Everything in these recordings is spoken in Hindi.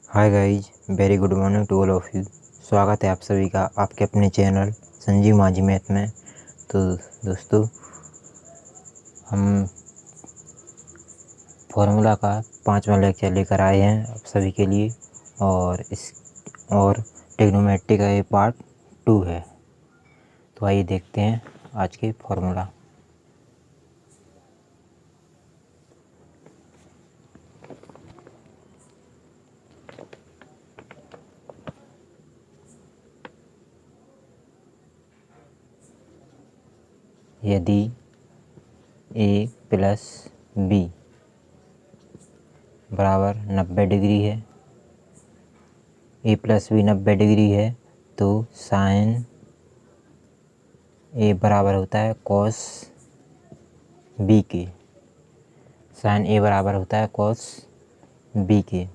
Hi guys, very good morning to all of you. स्वागत है आप सभी का आपके अपने चैनल संजीव माझी मैथ में। तो दोस्तों, हम फॉर्मूला का 5वां लेक्चर लेकर आए हैं आप सभी के लिए, और ट्रिग्नोमेट्री का ये पार्ट 2 है। तो आइए देखते हैं आज के फॉर्मूला। यदि a प्लस b बराबर 90 डिग्री है, a प्लस बी 90 डिग्री है, तो साइन a बराबर होता है कॉस b के। साइन a बराबर होता है कॉस b के।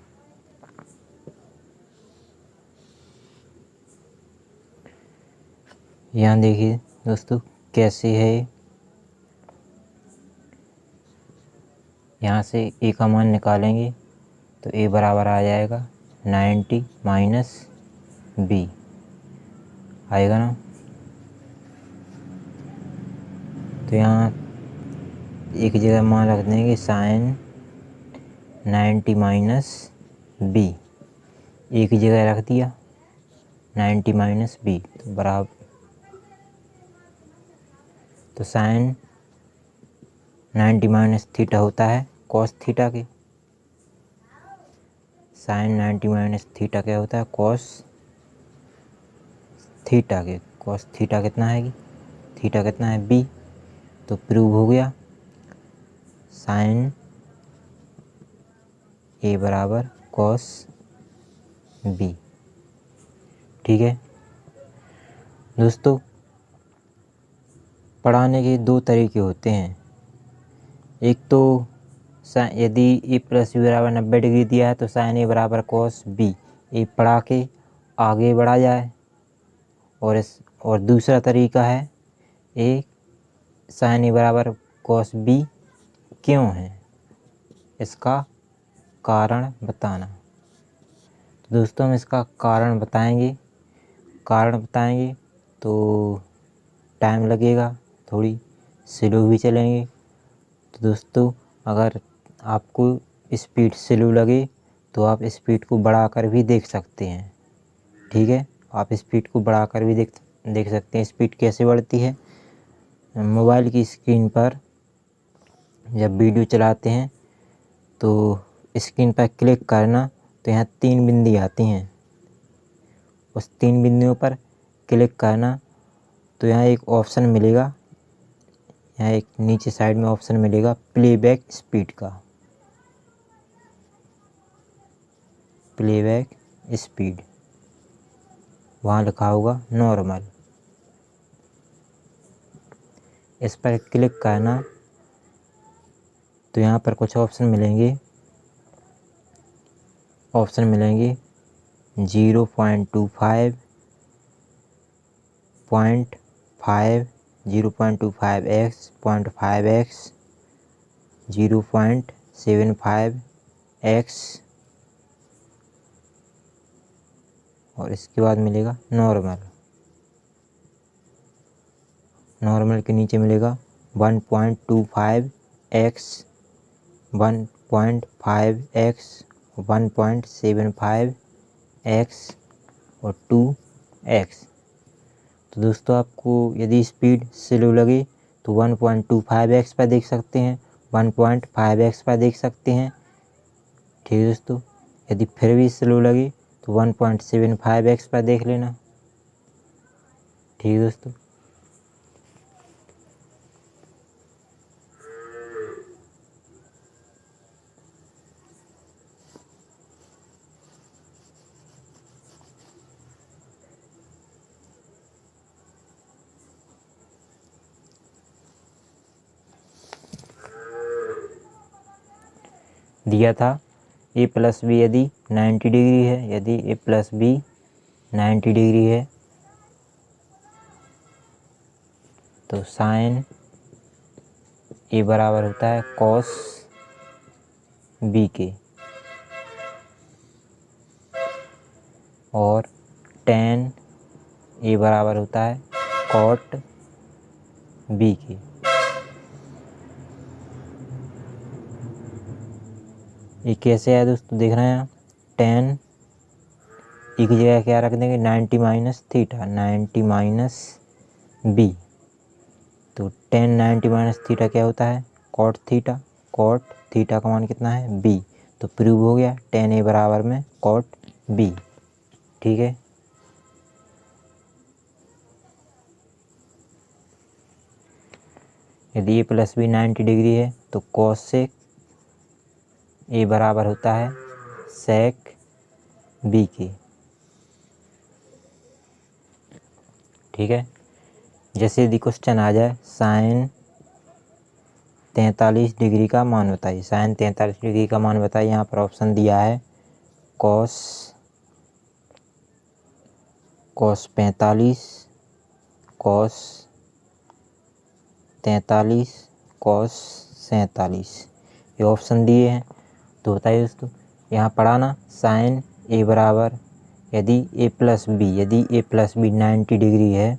यहाँ देखिए दोस्तों कैसे है। यहाँ से a का मान निकालेंगे तो a बराबर आ जाएगा 90 माइनस b आएगा ना। तो यहाँ एक जगह मान रख देंगे साइन 90 माइनस b, एक जगह रख दिया 90 माइनस b, तो बराबर, तो साइन 90 माइनस थीटा होता है कॉस थीटा के। साइन 90 माइनस थीटा क्या होता है? कॉस थीटा के। कॉस थीटा कितना है? थीटा कितना है? b। तो प्रूव हो गया साइन a बराबर कॉस b। ठीक है दोस्तों, पढ़ाने के दो तरीके होते हैं। एक तो यदि a प्लस बी बराबर 90 डिग्री दिया है तो साइन a बराबर कॉस b, ये पढ़ा के आगे बढ़ा जाए। और दूसरा तरीका है a साइन a बराबर कॉस b क्यों है, इसका कारण बताना। तो दोस्तों, हम इसका कारण बताएंगे तो टाइम लगेगा, थोड़ी स्लो भी चलेंगे। तो दोस्तों, अगर आपको स्पीड स्लो लगे तो आप स्पीड को बढ़ाकर भी देख सकते हैं। ठीक है, आप स्पीड को बढ़ाकर भी देख सकते हैं। स्पीड कैसे बढ़ती है? मोबाइल की स्क्रीन पर जब वीडियो चलाते हैं तो स्क्रीन पर क्लिक करना, तो यहाँ 3 बिंदी आती हैं। उस 3 बिंदुओं पर क्लिक करना, तो यहाँ एक ऑप्शन मिलेगा, यहाँ एक नीचे साइड में ऑप्शन मिलेगा प्लेबैक स्पीड का। प्लेबैक स्पीड, वहाँ लिखा होगा नॉर्मल। इस पर क्लिक करना, तो यहाँ पर कुछ ऑप्शन मिलेंगे 0.25, 0.5, 0.25x, 0.5x, 0.75x, और इसके बाद मिलेगा नॉर्मल। नॉर्मल के नीचे मिलेगा 1.25x, 1.5x, 1.75x और 2x। तो दोस्तों, आपको यदि स्पीड स्लो लगे तो 1.25x पर देख सकते हैं, 1.5x पर देख सकते हैं। ठीक है दोस्तों, यदि फिर भी स्लो लगे तो 1.75x पर देख लेना। ठीक है दोस्तों। दिया था a प्लस बी यदि 90 डिग्री है, यदि a प्लस बी 90 डिग्री है तो साइन a बराबर होता है कॉस b के। और tan A बराबर होता है cot B के। ये कैसे है दोस्तों, देख रहे हैं आप, tan A की जगह क्या रख देंगे, 90 माइनस थीटा, 90 माइनस B। तो tan 90 माइनस थीटा क्या होता है, cot थीटा। cot थीटा का मान कितना है, B। तो प्रूव हो गया tan A बराबर में cot B। ठीक है। यदि A प्लस B 90 डिग्री है तो cosec A बराबर होता है sec B के। ठीक है। जैसे यदि क्वेश्चन आ जाए sin 43 डिग्री का मान बताइए, sin 43 डिग्री का मान बताइए। यहाँ पर ऑप्शन दिया है cos 45, cos 43, cos 47, ये ऑप्शन दिए हैं। तो बताइए दोस्तों, यहाँ पढ़ा ना sin A बराबर, यदि A प्लस B, यदि A प्लस B 90 डिग्री है,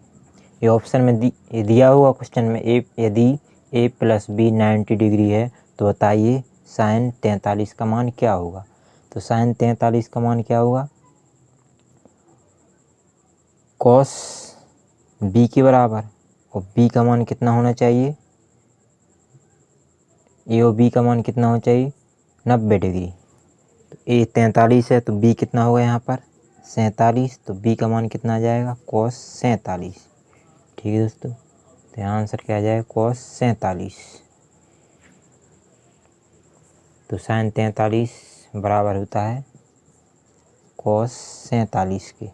ये ऑप्शन में दिया हुआ क्वेश्चन में यदि A प्लस B 90 डिग्री है तो बताइए sin 43 का मान क्या होगा। तो sin 43 का मान क्या होगा, cos B के बराबर, और B का मान कितना होना चाहिए, A और B का मान कितना होना चाहिए, 90 डिग्री। तो A 43 है तो B कितना होगा यहाँ पर 47, तो B का मान कितना आ जाएगा, cos 47। ठीक है दोस्तों, तो यहाँ आंसर क्या आ जाएगा, cos 47। तो sin 43 बराबर होता है cos 47 के।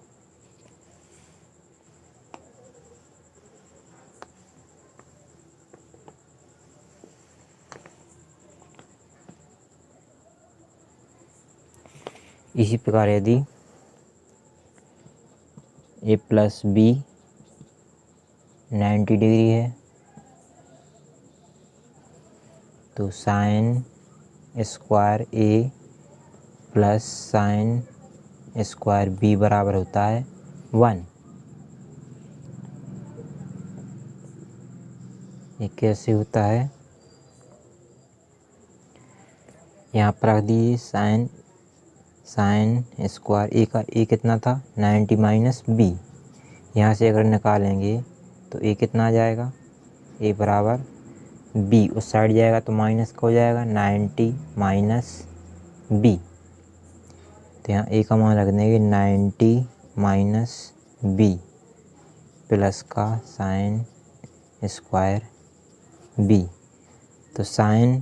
इसी प्रकार यदि A प्लस B 90 डिग्री है तो sin square A plus sin square B बराबर होता है 1। ये कैसे होता है, यहाँ पर रख दीजिए sin स्क्वायर A का A कितना था 90 माइनस B। यहाँ से अगर निकालेंगे तो A कितना आ जाएगा, A बराबर B उस साइड जाएगा तो माइनस का हो जाएगा 90 माइनस B। तो यहाँ A का मान रख देंगे 90 माइनस B प्लस का sin स्क्वायर B। तो sin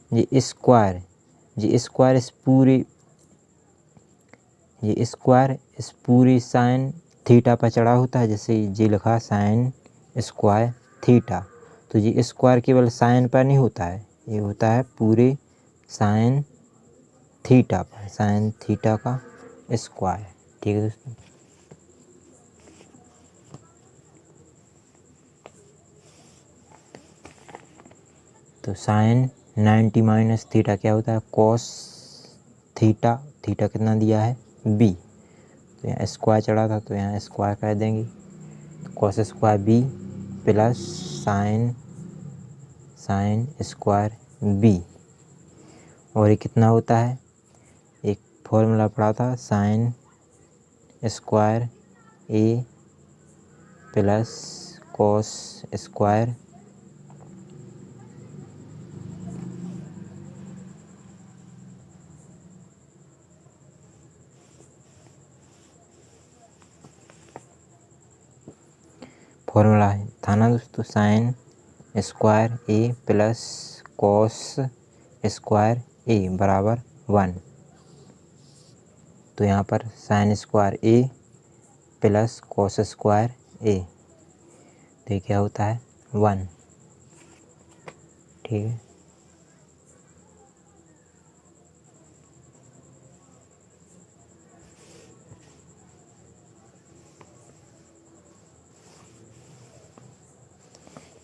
ये स्क्वायर इस पूरे sin थीटा पर चढ़ा होता है, जैसे ये लिखा sin स्क्वायर थीटा। तो ये स्क्वायर केवल sin पर नहीं होता है, ये होता है पूरे sin थीटा पर, sin थीटा का स्क्वायर। ठीक है दोस्तों। तो sin 90 माइनस थीटा क्या होता है, cos थीटा। थीटा कितना दिया है B, तो यहाँ स्क्वायर चढ़ा था तो यहाँ स्क्वायर कर देंगे, तो cos square B plus sin square B। और ये कितना होता है, एक फॉर्मूला पढ़ा था sin square A plus cos square formula था ना दोस्तों, sin square A plus cos square A बराबर 1। तो यहाँ पर sin square A plus cos square A, तो ये क्या होता है 1। ठीक है।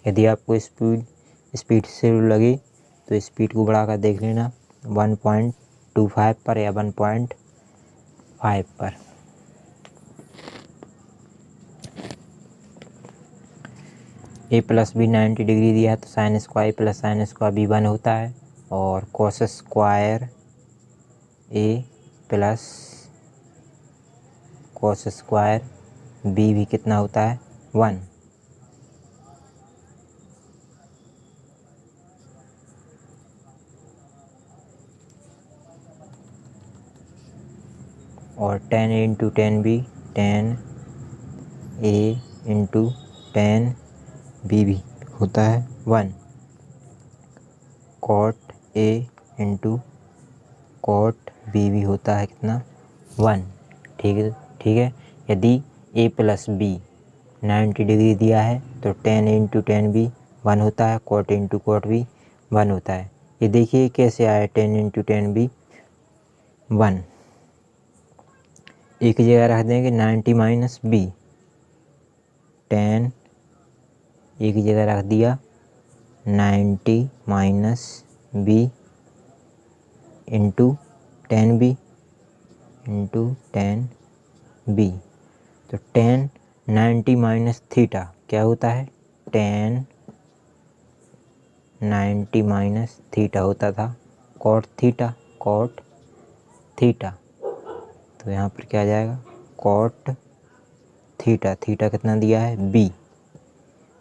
यदि आपको स्पीड से लगे तो स्पीड को बढ़ाकर देख लेना 1.25 पर या 1.5 5 पर। ए प्लस बी 90 डिग्री दिया है तो sin square plus sin square B 1 होता है, और cos square A plus cos square B भी कितना होता है 1। और 10 into 10 B 10 A into 10 B भी होता है 1। Cot A into cot B भी होता है कितना 1। ठीक है। यदि ए प्लस बी 90 डिग्री दिया है तो 10 इंटू 10 बी 1 होता है, कॉट इंटू कॉट बी 1 होता है। ये देखिए कैसे आया 10 इंटू 10 बी 1। एक जगह रख देंगे 90 माइनस बी, 10 एक जगह रख दिया 90 minus B into 10 B into 10 B. तो 10 90 माइनस थीटा क्या होता है 10 90 माइनस थीटा होता था कॉट थीटा। तो यहाँ पर क्या आ जाएगा कॉट थीटा कितना दिया है बी,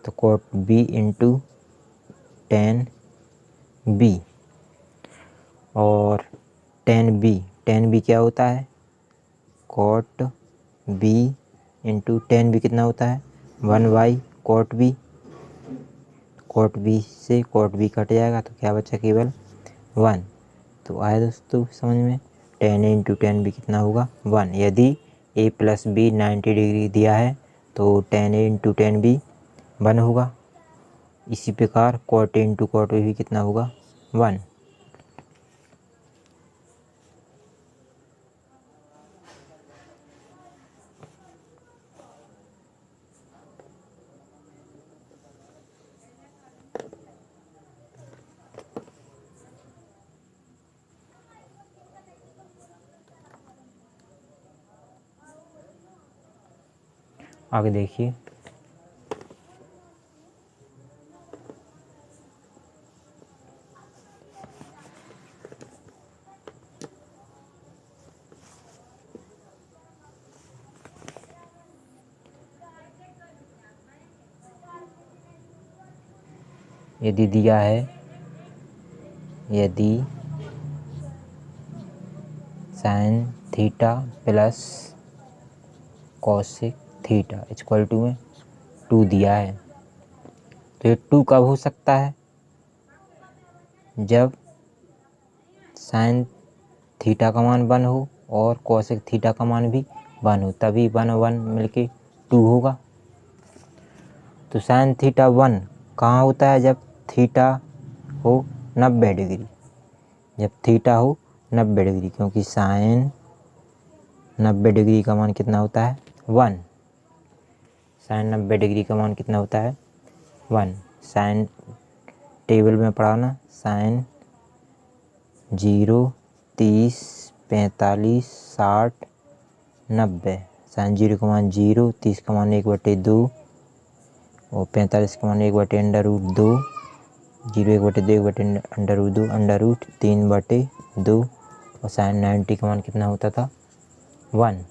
तो कॉट बी इंटू 10 बी। और 10 बी क्या होता है कॉट बी इंटू 10 बी कितना होता है 1 बाई कॉट बी से कॉट बी कट जाएगा तो क्या बचा केवल 1। तो आया दोस्तों समझ में 10 इंटू 10 बी कितना होगा 1। यदि ए प्लस बी 90 डिग्री दिया है तो 10 इंटू 10 बी 1 होगा। इसी प्रकार कॉट इंटू कॉट बी भी कितना होगा 1। आगे देखिए यदि दिया है यदि sin theta plus cosec theta equal to में 2 दिया है तो ये 2 कब हो सकता है जब साइन थीटा का मान 1 हो और कॉसेक थीटा का मान भी 1 हो, तभी 1 और 1 मिलके 2 होगा। तो साइन थीटा 1 कहाँ होता है जब थीटा हो 90 डिग्री, जब थीटा हो 90 डिग्री, क्योंकि साइन 90 डिग्री का मान कितना होता है 1। साइन 90 डिग्री का मान कितना होता है 1। साइन टेबल में पढ़ा ना साइन 0 30 45 60 90। साइन 0 का मान 0, 30 का मान 1/2 और 45 का मान 1/√2, 0 1/2 1/√2 √3/2 और साइन 90 का मान कितना होता था 1।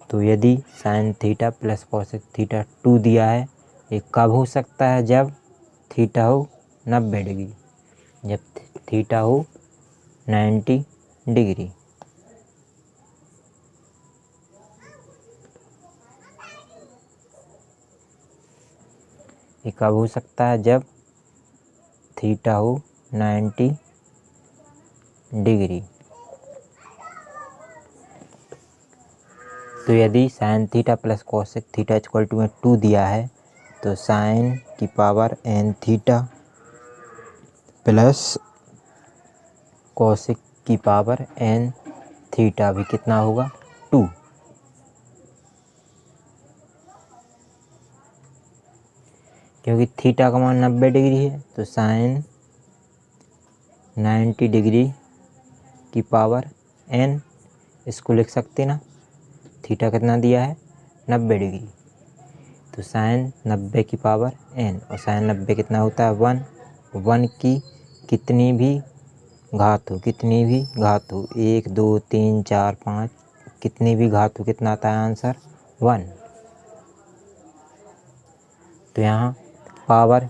तो यदि sin theta plus cosec theta 2 दिया है, ये कब हो सकता है जब थीटा हो 90 डिग्री, जब थीटा हो 90 डिग्री। ये कब हो सकता है जब थीटा हो 90 डिग्री। तो यदि sin theta plus cosec theta equal to में 2 दिया है तो साइन की power n theta plus cosec की पावर n थीटा भी कितना होगा 2। क्योंकि थीटा का मान 90 डिग्री है तो साइन 90 डिग्री की पावर n, इसको लिख सकते ना। थीटा कितना दिया है 90 डिग्री, तो साइन 90 की पावर n, और साइन 90 कितना होता है 1। 1 की कितनी भी घात हो, कितनी भी घात हो, 1 2 3 4 5, कितनी भी घात हो, कितना आता है आंसर 1। तो यहाँ पावर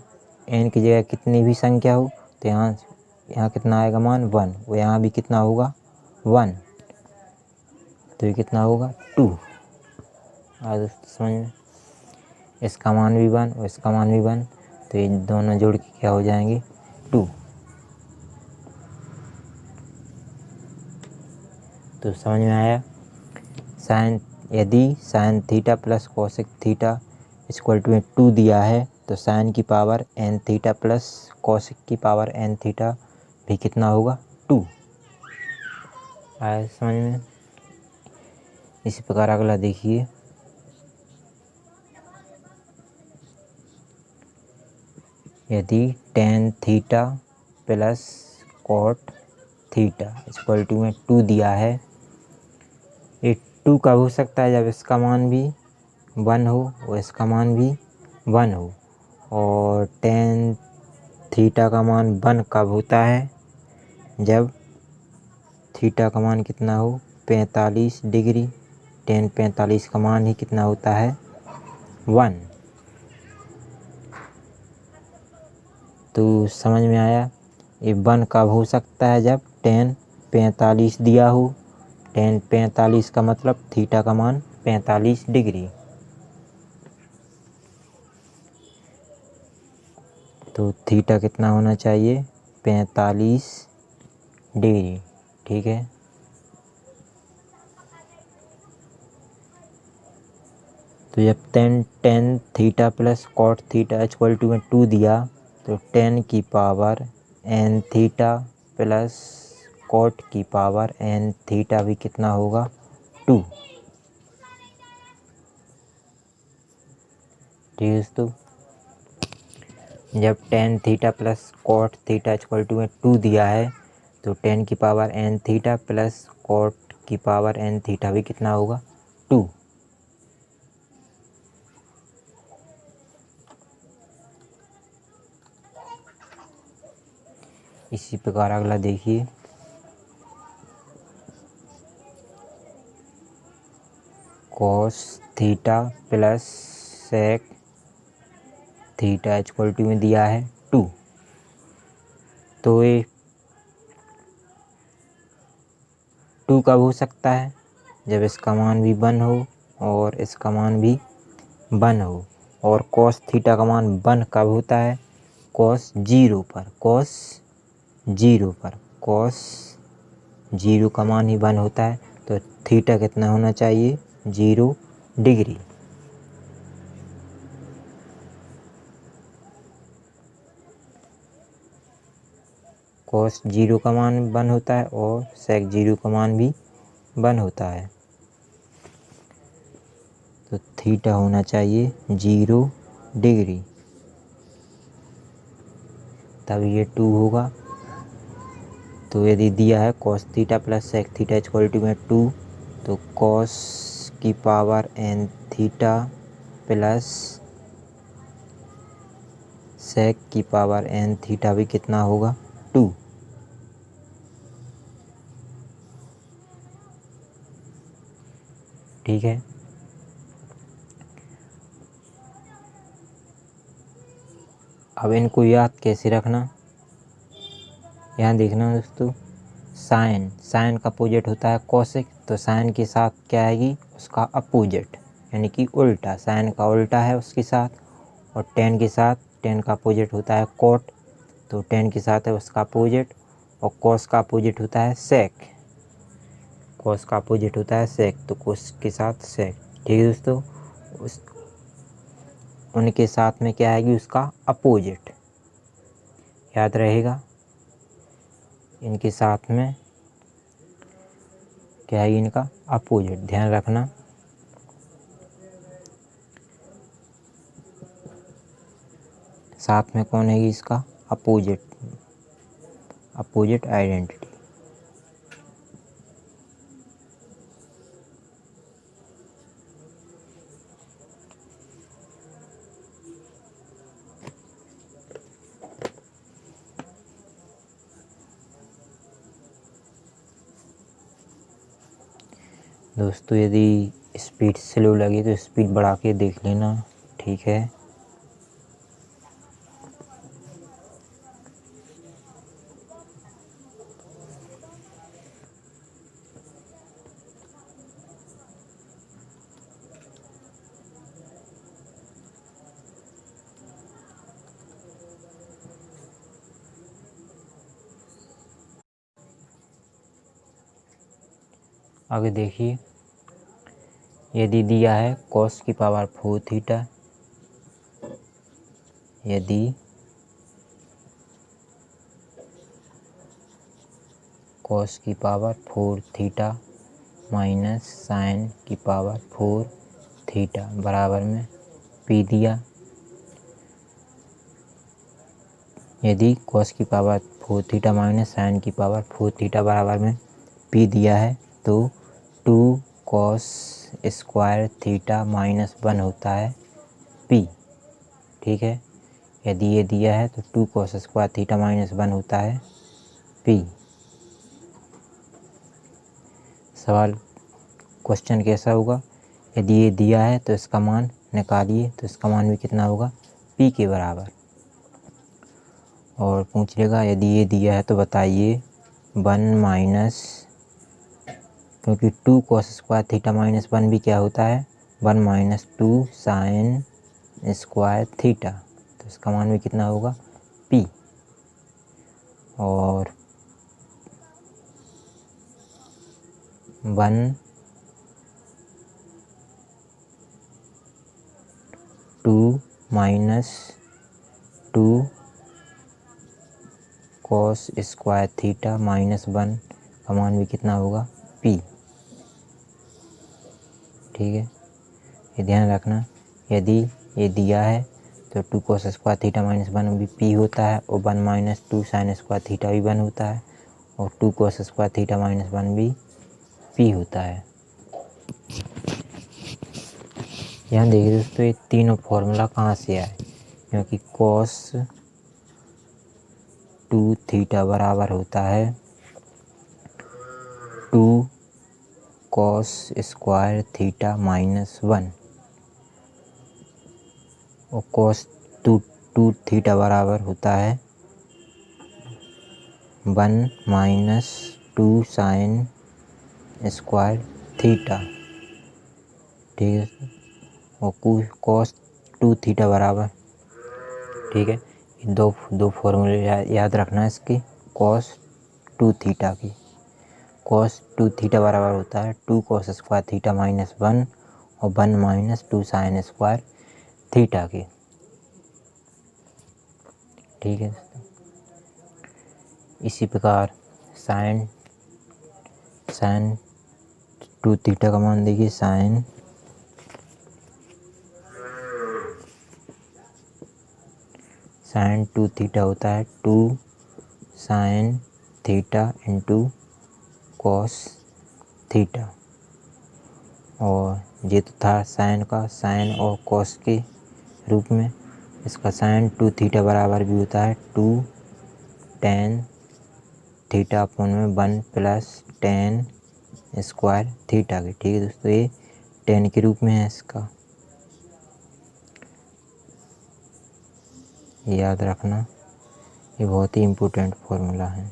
n की जगह कितनी भी संख्या हो तो यहाँ कितना आएगा मान 1, और यहाँ भी कितना होगा 1, तो ये कितना होगा 2। आज समझ में, इसका मान भी 1 और इसका मान भी 1, तो ये दोनों जोड़ के क्या हो जाएंगे 2। तो समझ में आया। यदि sin theta plus cosec theta equal to 2 दिया है तो साइन की power n theta plus cosec की पावर n थीटा भी कितना होगा 2। आया समझ में। इसी प्रकार अगला देखिए, यदि tan theta plus cot theta equal to 2 दिया है, ये 2 कब हो सकता है जब इसका मान भी 1 हो और इसका मान भी 1 हो, और टेन थीटा का मान 1 कब होता है जब थीटा का मान कितना हो 45 डिग्री। टेन 45 का मान ही कितना होता है 1। तो समझ में आया। ये 1 कब हो सकता है जब टेन 45 दिया हो। टेन 45 का मतलब थीटा का मान 45 डिग्री। तो थीटा कितना होना चाहिए 45 डिग्री। ठीक है। तो जब tan theta plus cot theta equal to 2 दिया तो टेन की power n theta plus cot की पावर n थीटा भी कितना होगा 2। ठीक है दोस्तों। जब tan theta plus cot theta equal to 2 दिया है तो टेन की power n theta plus cot की पावर n थीटा भी कितना होगा 2। इसी प्रकार अगला देखिए, cos theta plus sec theta equal to में दिया है 2। तो ये 2 कब हो सकता है जब इसका मान भी 1 हो और इसका मान भी 1 हो, और कॉस थीटा का मान 1 कब होता है कॉस 0 पर। कॉस 0 पर कॉस 0 का मान ही 1 होता है, तो थीटा कितना होना चाहिए 0 डिग्री। कॉस 0 का मान 1 होता है और सेक 0 का मान भी 1 होता है, तो थीटा होना चाहिए 0 डिग्री, तब ये 2 होगा। तो यदि दिया है cos theta plus sec theta equal to 2, तो कॉस की power n theta plus sec की पावर n थीटा भी कितना होगा 2। ठीक है। अब इनको याद कैसे रखना, यहाँ देखना दोस्तों, साइन का अपोजिट होता है कोसेक, तो साइन के साथ क्या आएगी उसका अपोजिट, यानी कि उल्टा। साइन का उल्टा है उसके साथ, और टेन के साथ टेन का अपोजिट होता है कोट, तो टेन के साथ है उसका अपोजिट, और कोस का अपोजिट होता है सेक। कोस का अपोजिट होता है सेक, तो कोस के साथ सेक। ठीक है दोस्तों। उनके साथ में क्या आएगी उसका अपोजिट, याद रहेगा। इनके साथ में क्या है इनका अपोजिट, ध्यान रखना। साथ में कौन है इसका अपोजिट आइडेंटिटी। दोस्तों यदि स्पीड स्लो लगे तो स्पीड बढ़ा के देख लेना, ठीक है। आगे देखिए, यदि दिया है cos की पावर 4 थीटा, यदि cos की पावर 4 थीटा माइनस साइन की पावर 4 थीटा बराबर में p दिया। यदि cos की पावर 4 थीटा माइनस साइन की पावर 4 थीटा बराबर में p दिया है तो 2 cos स्क्वायर थीटा माइनस 1 होता है p, ठीक है। यदि ये दिया है तो 2 cos स्क्वायर थीटा माइनस 1 होता है p। सवाल क्वेश्चन कैसा होगा, यदि ये दिया है तो इसका मान निकालिए, तो इसका मान भी कितना होगा p के बराबर। और पूछ लेगा यदि ये दिया है तो बताइए 1 माइनस, क्योंकि 2 cos स्क्वायर थीटा माइनस 1 भी क्या होता है 1 माइनस 2 साइन स्क्वायर थीटा, तो इसका मान भी कितना होगा p। और 1 2 minus 2 cos square theta minus 1 का मान भी कितना होगा p, ठीक है। ये ध्यान रखना, यदि ये दिया है तो 2 cos स्क्वायर थीटा माइनस 1 भी p होता है, और 1 माइनस 2 साइन स्क्वायर थीटा भी 1 होता है, और 2 cos स्क्वायर थीटा माइनस 1 भी p होता है। यहाँ देखिए दोस्तों, ये तीनों फॉर्मूला कहाँ से आए, क्योंकि cos 2 थीटा बराबर होता है 2 cos स्क्वायर थीटा माइनस 1, और cos 2 थीटा बराबर होता है 1 माइनस 2 साइन स्क्वायर थीटा, ठीक है। और cos 2 थीटा बराबर, ठीक है। दो फॉर्मूले याद रखना है इसके cos 2 थीटा की। cos 2 थीटा बराबर होता है 2 cos स्क्वायर थीटा माइनस 1 और 1 माइनस 2 साइन स्क्वायर थीटा की, ठीक है। इसी प्रकार साइन 2 थीटा का मान देखिए, साइन 2 थीटा होता है 2 sine theta into cos theta, और ये तो था साइन का, साइन और कॉस के रूप में। इसका साइन 2 थीटा बराबर भी होता है 2 टेन थीटा अपॉन में 1 प्लस टेन स्क्वायर थीटा के, ठीक है दोस्तों। ये टेन के रूप में है इसका, याद रखना, ये बहुत ही इम्पोर्टेंट फॉर्मूला है,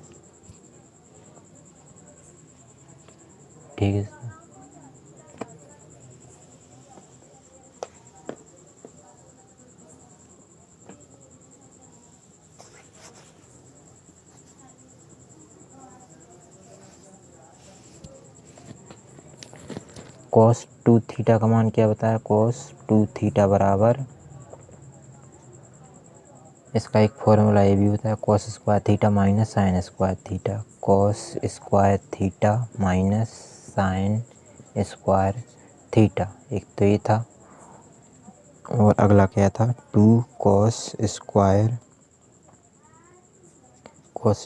ठीक है। cos 2 थीटा का मान क्या बताया, cos 2 थीटा बराबर, इसका एक फॉर्मूला ये भी होता है cos square theta minus sine square theta, cos square theta minus sine square theta, एक तो ये था। और अगला क्या था 2 cos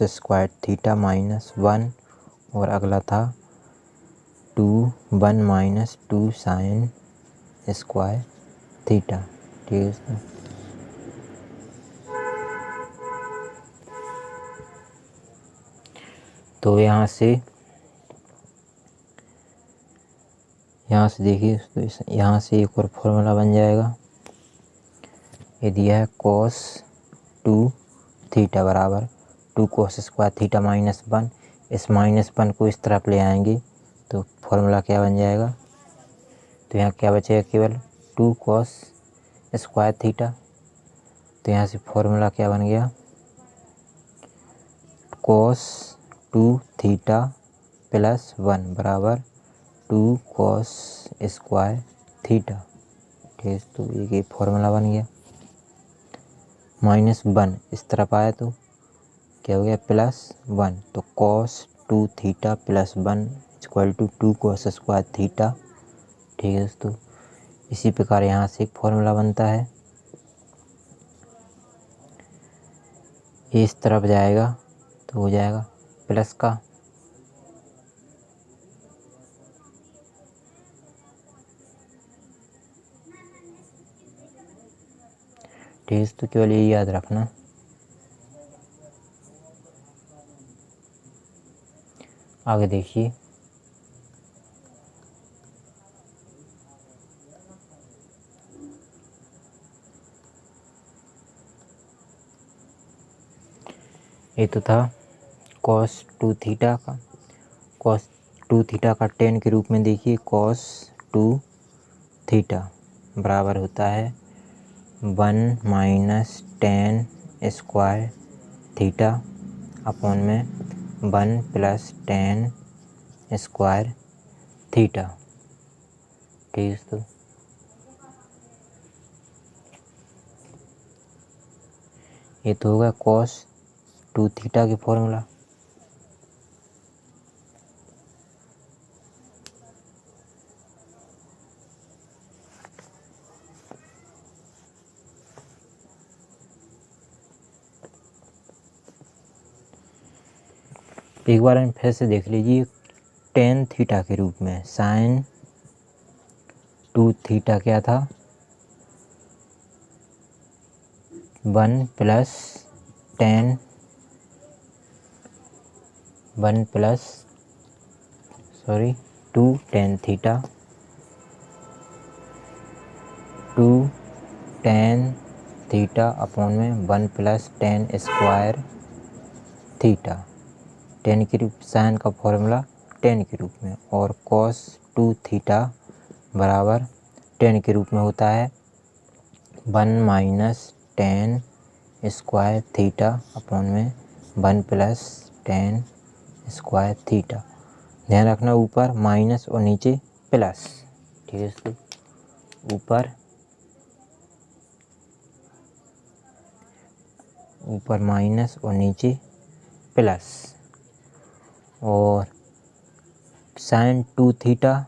स्क्वायर थीटा माइनस 1 और अगला था 1 माइनस 2 साइन स्क्वायर थीटा। ठीक है दोस्तों। तो यहाँ से देखिए दोस्तों, यहाँ से एक और फॉर्मूला बन जाएगा। ये दिया है cos 2 थीटा बराबर 2 cos स्क्वायर थीटा माइनस 1। इस माइनस 1 को इस तरफ ले आएंगे तो फॉर्मूला क्या बन जाएगा, तो यहाँ क्या बचेगा, केवल 2 cos स्क्वायर थीटा। तो यहाँ से फॉर्मूला क्या बन गया, cos 2 थीटा प्लस 1 बराबर 2 cos स्क्वायर थीटा। ठीक, तो ये फॉर्मूला बन गया। माइनस 1 इस तरफ आया तो क्या हो गया, प्लस 1। तो cos 2 theta plus 1 equal to 2 cos square theta. ठीक है दोस्तों। इसी प्रकार यहाँ से एक फॉर्मूला बनता है, ये इस तरफ जाएगा तो हो जाएगा प्लस का, ठीक है। तो केवल ये याद रखना। आगे देखिए, ये तो था cos 2 थीटा का, cos 2 थीटा का tan के रूप में देखिए cos 2 थीटा बराबर होता है 1 minus tan square theta upon में 1 प्लस tan स्क्वायर थीटा। ठीक है दोस्तों। ये तो होगा cos 2 थीटा की फॉर्मूला। एक बार हम फिर से देख लीजिए, tan थीटा के रूप में sin 2 थीटा क्या था, 1 plus 2 tan theta, 2 tan theta upon में 1 plus tan square theta. Ten के रूप साइन का फॉर्मूला tan के रूप में, और cos 2 थीटा बराबर tan के रूप में होता है 1 minus tan square theta upon में 1 प्लस tan स्क्वायर थीटा। ध्यान रखना ऊपर माइनस और नीचे प्लस। ठीक है दोस्तों। ऊपर माइनस और नीचे प्लस, और साइन 2 थीटा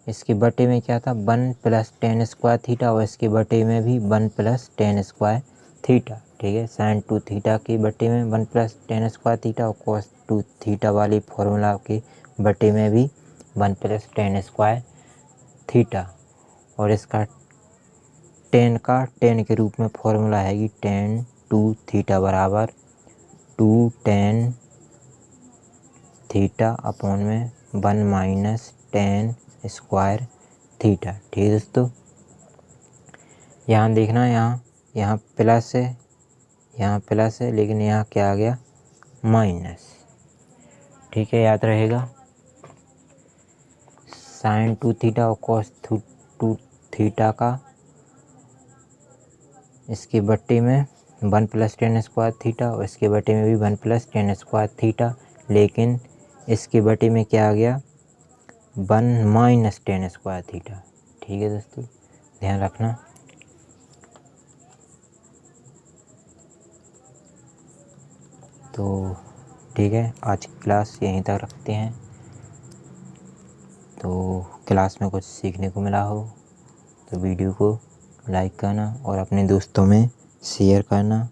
इसके बटे में क्या था 1 प्लस tan स्क्वायर थीटा, और इसके बटे में भी 1 प्लस tan स्क्वायर थीटा। ठीक है, साइन 2 थीटा के बटे में 1 प्लस tan स्क्वायर थीटा, और cos 2 थीटा वाली फॉर्मूला के बटे में भी 1 प्लस tan स्क्वायर थीटा। और इसका tan के रूप में फॉर्मूला है कि tan 2 थीटा बराबर 2 tan थीटा अपॉन में 1 माइनस tan स्क्वायर थीटा। ठीक है दोस्तों। यहाँ देखना, यहाँ प्लस है, यहाँ प्लस है, लेकिन यहाँ क्या आ गया, माइनस। ठीक है, याद रहेगा। साइन 2 थीटा और cos 2 थीटा का इसके बट्टे में 1 प्लस tan स्क्वायर थीटा, और इसके बटे में भी 1 प्लस tan स्क्वायर थीटा, लेकिन इसके बटे में क्या आ गया, 1 माइनस tan स्क्वायर थीटा। ठीक है दोस्तों, ध्यान रखना। तो ठीक है, आज की क्लास यहीं तक रखते हैं। तो क्लास में कुछ सीखने को मिला हो तो वीडियो को लाइक करना और अपने दोस्तों में शेयर करना।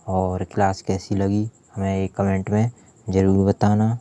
और क्लास कैसी लगी हमें एक कमेंट में ज़रूर बताना।